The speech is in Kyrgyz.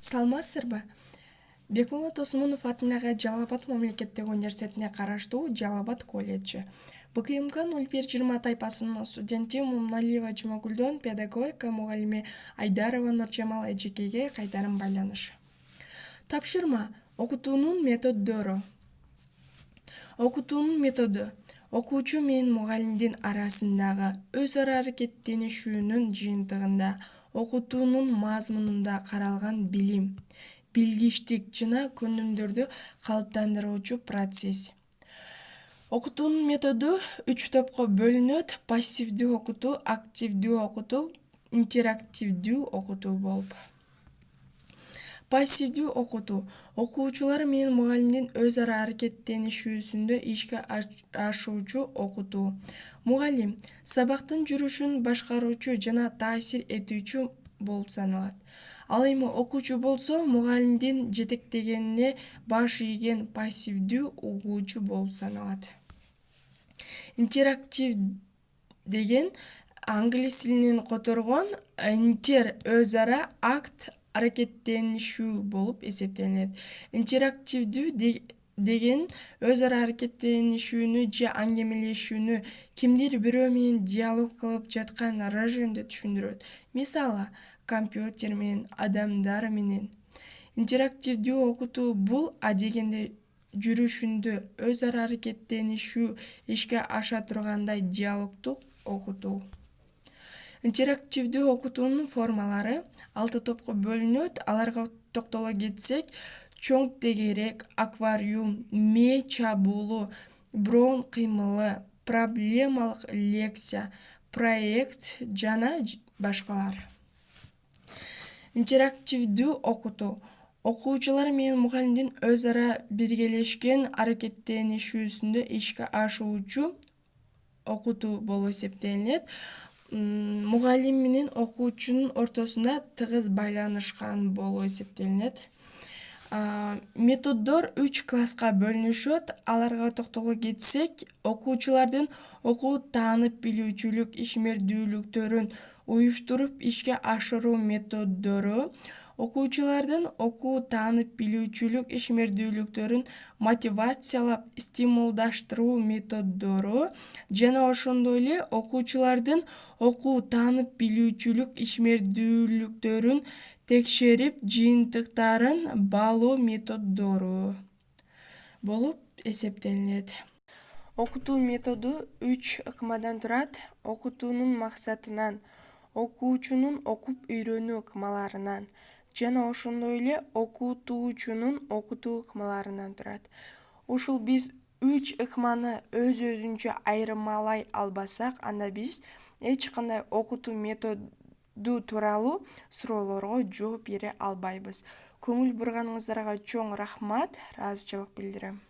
Саламатсыздарбы? Бекмамат Осмонов атындагы Жалал Абад мамлекеттик университетине караштуу Жалал Абад колледжи. БКМК 0120 тайпасынын студенти Мумналиева Жумагүлдөн педагогика мугалими Айдарова Нуржамал эжекеге кайтарым байланыш. Тапшырма: окутуунун методдору. Окутуунун методу окуучу менен мугалимдин арасындагы өз ара аракеттенишүүнүн жыйынтыгында окутуунун мазмунунда каралган билим, билгичтик жана көндүмдөрдү калыптандыруучу процесс. Окутуунун методу 3 топко бөлүнөт: пассивдүү окутуу, активдүү окутуу, интерактивдүү окутуу болуп. Пассивдүү окутуу окуучулар менен мугалимдин өз ара аракеттенишүүсүндө ишке ашуучу окутуу. Мугалим сабактын жүрүшүн башкаруучу жана таасир этүүчү болуп саналат. Ал эми окуучу болсо мугалимдин жетектегенине баш ийген пассивдүү угуучу болуп саналат. Интерактив деген англис тилинен которгон интер өз ара, акт аракеттенишүү болуп эсептелинет. Интерактивдүү деген өз ара аракеттенишүүнү же аңгемелешүүнү, кимдир бирөө менен диалог кылып жаткан режимди түшүндүрөт. Мисалы, компьютер менен, адамдар менен. Интерактивдүү окутуу бул адегенде жүрүшүндө өз ара аракеттенишүү ишке аша тургандай диалогдук окутуу. Интерактивдүү окутуунун формалары 6 топко бөлүнөт. Аларга токтоло кетсек: чоң тегерек, аквариум, мээ чабуулу, броун кыймылы, проблемалык лекция, проект жана башкалар. Интерактивдүү окутуу окуучулар менен мугалимдин өз ара биргелешкен аракеттенишүүсүндө ишке ашуучу окутуу болуп эсептелинет. Мугалим менен окуучунун ортосунда тыгыз байланышкан болуп эсептелинет. Методдор 3 класска бөлүнүшөт. Аларга токтоло кетсек: окуучулардын окуу таанып билүүчүлүк ишмердүүлүктөрүн уюштуруп ишке ашыруу методдору, окуучулардын окуу таанып билүүчүлүк ишмердүүлүктөрүн мотивациялап стимулдаштыруу методдору жана ошондой эле окуучулардын окуу таанып билүүчүлүк ишмердүүлүктөрүн текшерип жыйынтыктарын баалоо методдору болуп эсептелинет. Окутуу методу 3 ыкмадан турат: окутуунун максатынан, окуучунун окуп үйрөнүү ыкмаларынан жана ошондой эле окутуучунун окутуу ыкмаларынан турат. Ушул биз 3 ыкманы өз-өзүнчө айырмалай албасак, анда биз эч кандай окутуу методу тууралуу суроолорго жооп бере албайбыз. Көңүл бурганыңыздарга чоң рахмат, ыраазычылык билдирем.